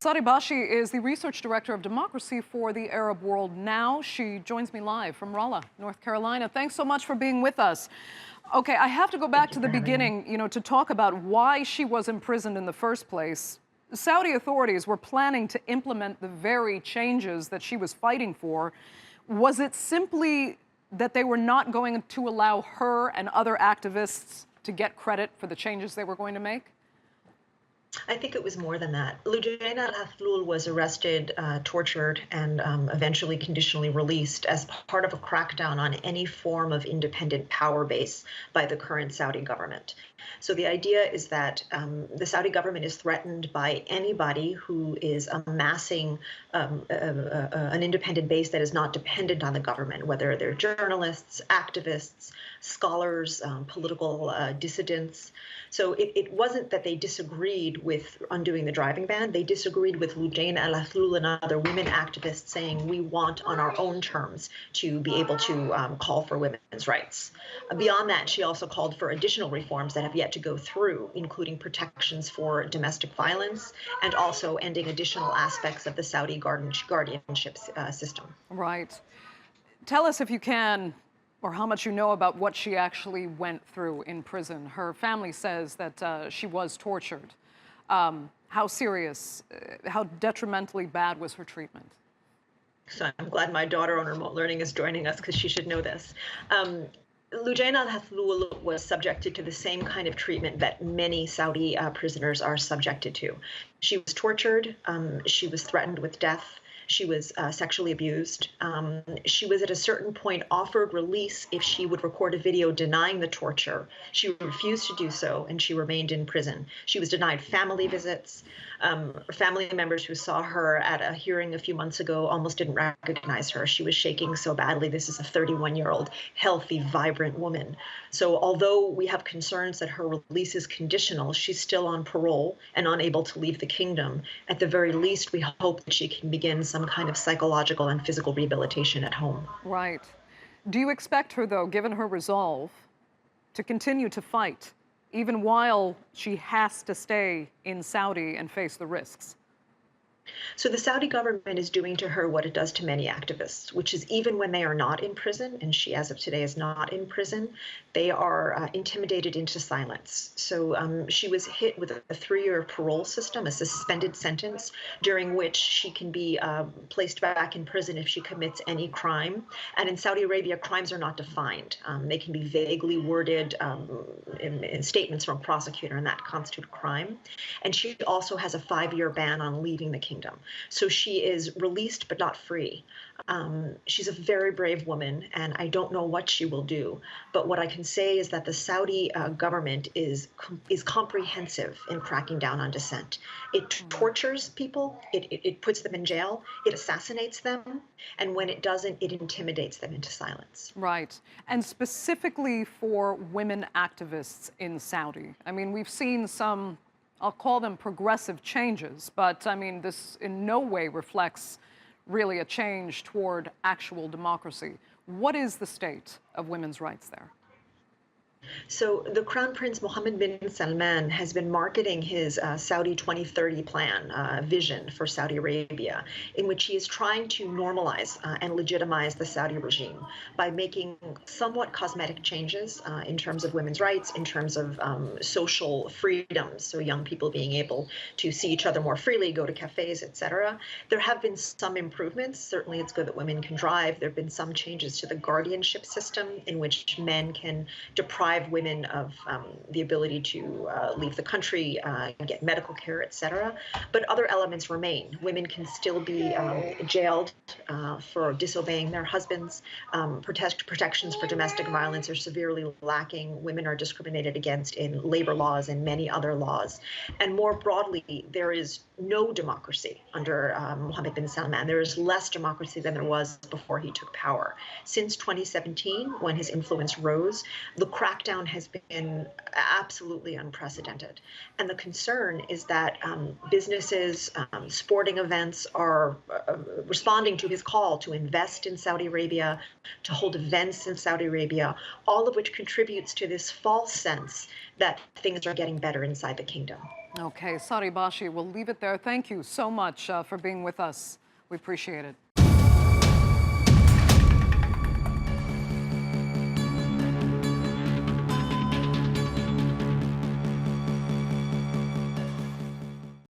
Sari Bashi is the research director of democracy for the Arab World Now. She joins me live from Raleigh, North Carolina. Thanks so much for being with us. Okay, I have to go back to the beginning, to talk about why she was imprisoned in the first place. Saudi authorities were planning to implement the very changes that she was fighting for. Was it simply that they were not going to allow her and other activists to get credit for the changes they were going to make? I think it was more than that. Loujain Hathloul was arrested, tortured, and eventually conditionally released as part of a crackdown on any form of independent power base by the current Saudi government. So the idea is that the Saudi government is threatened by anybody who is amassing an independent base that is not dependent on the government, whether they're journalists, activists, scholars, political dissidents. So it wasn't that they disagreed with undoing the driving ban. They disagreed with Loujain Hathloul and other women activists saying we want on our own terms to be able to call for women's rights. Beyond that, she also called for additional reforms that have yet to go through, including protections for domestic violence and also ending additional aspects of the Saudi guardianship system. Right. Tell us, if you can, or how much you know about what she actually went through in prison. Her family says that she was tortured. How serious, how detrimentally bad was her treatment? So I'm glad my daughter on remote learning is joining us because she should know this. Loujain Hathloul was subjected to the same kind of treatment that many Saudi prisoners are subjected to. She was tortured. She was threatened with death. She was sexually abused. She was at a certain point offered release if she would record a video denying the torture. She refused to do so, and she remained in prison. She was denied family visits. Family members who saw her at a hearing a few months ago almost didn't recognize her. She was shaking so badly. This is a 31-year-old, healthy, vibrant woman. So although we have concerns that her release is conditional, she's still on parole and unable to leave the kingdom. At the very least, we hope that she can begin some kind of psychological and physical rehabilitation at home. Right. Do you expect her, though, given her resolve, to continue to fight, even while she has to stay in Saudi and face the risks? So the Saudi government is doing to her what it does to many activists, which is even when they are not in prison, and she as of today is not in prison, they are intimidated into silence. So she was hit with a 3-year parole system, a suspended sentence, during which she can be placed back in prison if she commits any crime. And in Saudi Arabia, crimes are not defined. They can be vaguely worded in statements from a prosecutor, and that constitute a crime. And she also has a 5-year ban on leaving the kingdom. So she is released but not free. She's a very brave woman, and I don't know what she will do. But what I can say is that the Saudi government is comprehensive in cracking down on dissent. It tortures people, it puts them in jail, it assassinates them, and when it doesn't, it intimidates them into silence. Right. And specifically for women activists in Saudi. I mean, we've seen some, I'll call them progressive changes, but I mean, this in no way reflects really a change toward actual democracy. What is the state of women's rights there? So the Crown Prince Mohammed bin Salman has been marketing his Saudi 2030 plan, vision for Saudi Arabia, in which he is trying to normalize and legitimize the Saudi regime by making somewhat cosmetic changes in terms of women's rights, in terms of social freedoms, so young people being able to see each other more freely, go to cafes, etc. There have been some improvements. Certainly it's good that women can drive. There have been some changes to the guardianship system in which men can deprive women of the ability to leave the country, get medical care, etc. But other elements remain. Women can still be jailed for disobeying their husbands. Protections for domestic violence are severely lacking. Women are discriminated against in labor laws and many other laws. And more broadly, there is no democracy under Mohammed bin Salman. There is less democracy than there was before he took power. Since 2017, when his influence rose, the crackdown has been absolutely unprecedented. And the concern is that businesses, sporting events are responding to his call to invest in Saudi Arabia, to hold events in Saudi Arabia, all of which contributes to this false sense that things are getting better inside the kingdom. Okay, Sari, Bashi, we'll leave it there. Thank you so much for being with us. We appreciate it.